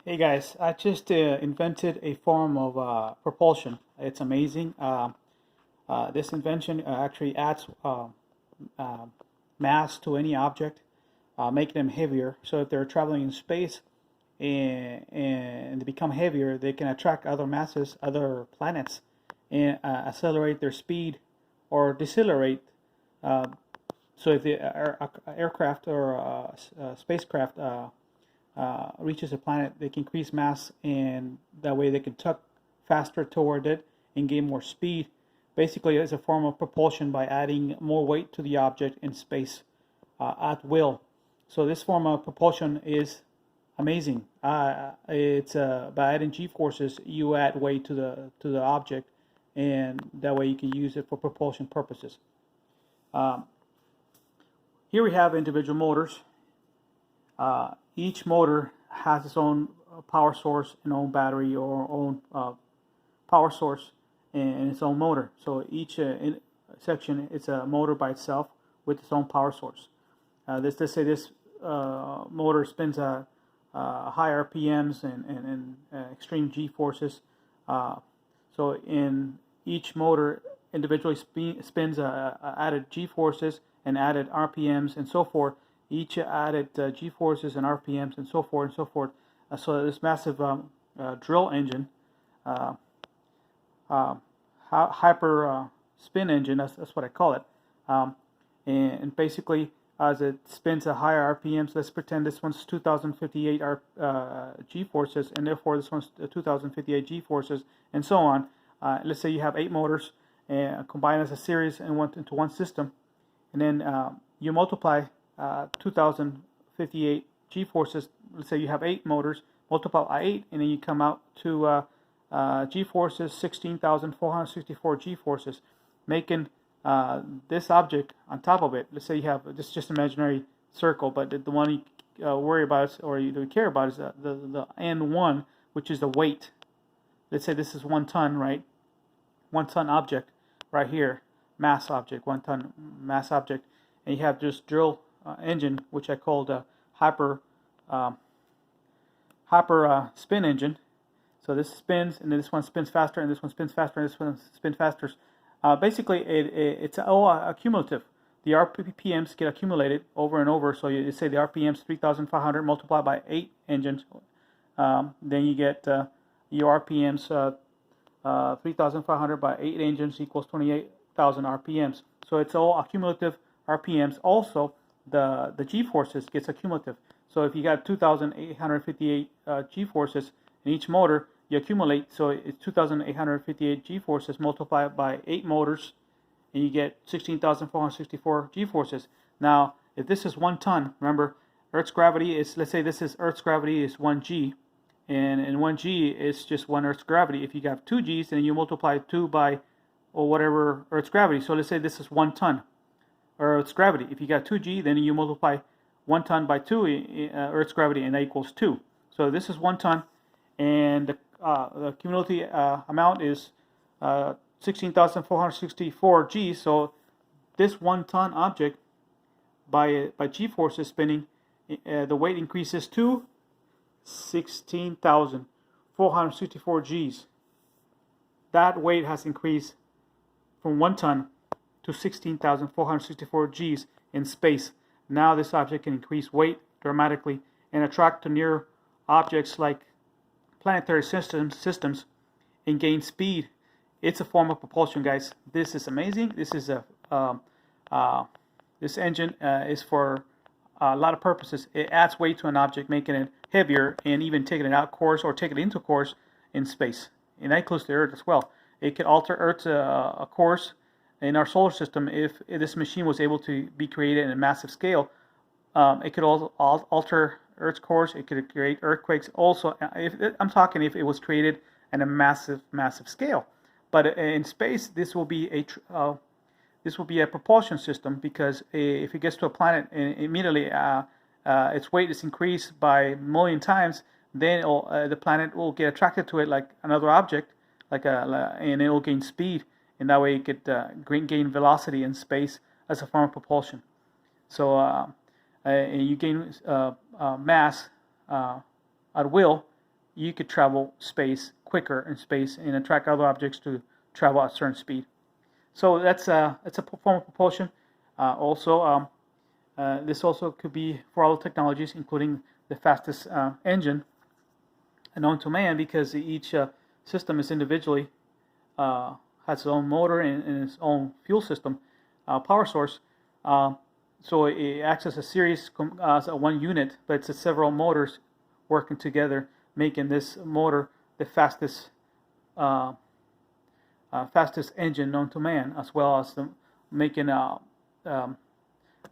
Hey guys, I just invented a form of propulsion. It's amazing. This invention actually adds uh, mass to any object, making them heavier. So if they're traveling in space and they become heavier, they can attract other masses, other planets, and accelerate their speed or decelerate. Uh, so if the aircraft or spacecraft reaches a planet, they can increase mass, and that way they can tuck faster toward it and gain more speed. Basically, it's a form of propulsion by adding more weight to the object in space at will. So this form of propulsion is amazing. It's by adding g-forces, you add weight to the object, and that way you can use it for propulsion purposes. Um, Here we have individual motors. Each motor has its own power source and own battery or own power source and its own motor. So each section is a motor by itself with its own power source. Let's say this motor spins at high RPMs and extreme G forces. So in each motor individually spins added G forces and added RPMs and so forth. Each added G forces and RPMs and so forth and so forth. So this massive drill engine, uh, hyper spin engine, that's what I call it. And basically, as it spins at higher RPMs, let's pretend this one's 2058 G forces, and therefore this one's 2058 G forces, and so on. Let's say you have 8 motors combined as a series and into one system, and then you multiply 2058 G forces. Let's say you have 8 motors, multiply by 8, and then you come out to G forces 16,464 G forces, making this object on top of it. Let's say you have this is just an imaginary circle, but the one you worry about or you care about is the N1, which is the weight. Let's say this is 1 ton, right? 1 ton object right here, mass object, 1 ton mass object, and you have this drill engine, which I called hyper spin engine. So this spins, and then this one spins faster, and this one spins faster, and this one spins faster. Basically, it's all cumulative. The RPMs get accumulated over and over. So you say the RPMs 3,500 multiplied by 8 engines. Then you get your RPMs 3,500 by 8 engines equals 28,000 RPMs. So it's all accumulative RPMs. Also, the G-forces gets accumulative. So if you got 2,858 G-forces in each motor, you accumulate, so it's 2,858 G-forces multiplied by 8 motors, and you get 16,464 G-forces. Now, if this is 1 ton, remember, Earth's gravity is, let's say this is Earth's gravity is 1 G, and 1 G is just 1 Earth's gravity. If you have 2 G's, then you multiply 2 by, or whatever, Earth's gravity. So let's say this is 1 ton, Earth's gravity. If you got 2 G, then you multiply 1 ton by 2 Earth's gravity, and that equals 2. So this is 1 ton, and the cumulative amount is 16,464 G. So this 1 ton object, by G forces spinning, the weight increases to 16,464 G's. That weight has increased from 1 ton to 16,464 G's in space. Now this object can increase weight dramatically and attract to near objects like planetary systems and gain speed. It's a form of propulsion, guys. This is amazing. This is this engine is for a lot of purposes. It adds weight to an object, making it heavier, and even taking it out course or taking it into course in space. And that includes the Earth as well. It could alter Earth's course in our solar system if this machine was able to be created in a massive scale. It could also alter Earth's course. It could create earthquakes. Also, I'm talking if it was created at a massive scale. But in space, this will be a propulsion system, because if it gets to a planet, immediately its weight is increased by a million times. Then the planet will get attracted to it like another object, and it will gain speed, and that way it could gain velocity in space as a form of propulsion. So you gain mass at will, you could travel space quicker in space and attract other objects to travel at a certain speed. So that's a form of propulsion. This also could be for other technologies, including the fastest engine known to man, because each system is individually has its own motor and its own fuel system, power source. So it acts as a series, as a one unit, but it's several motors working together, making this motor the fastest engine known to man, as well as making the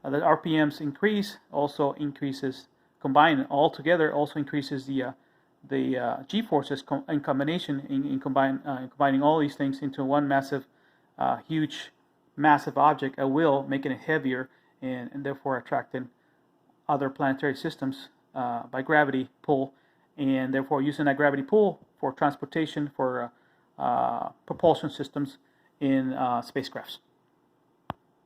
RPMs increase. Also increases, combined all together, also increases the G-forces in combination, in combining all these things into one massive, huge, massive object at will, making it heavier and therefore attracting other planetary systems by gravity pull, and therefore using that gravity pull for transportation, for propulsion systems in spacecrafts.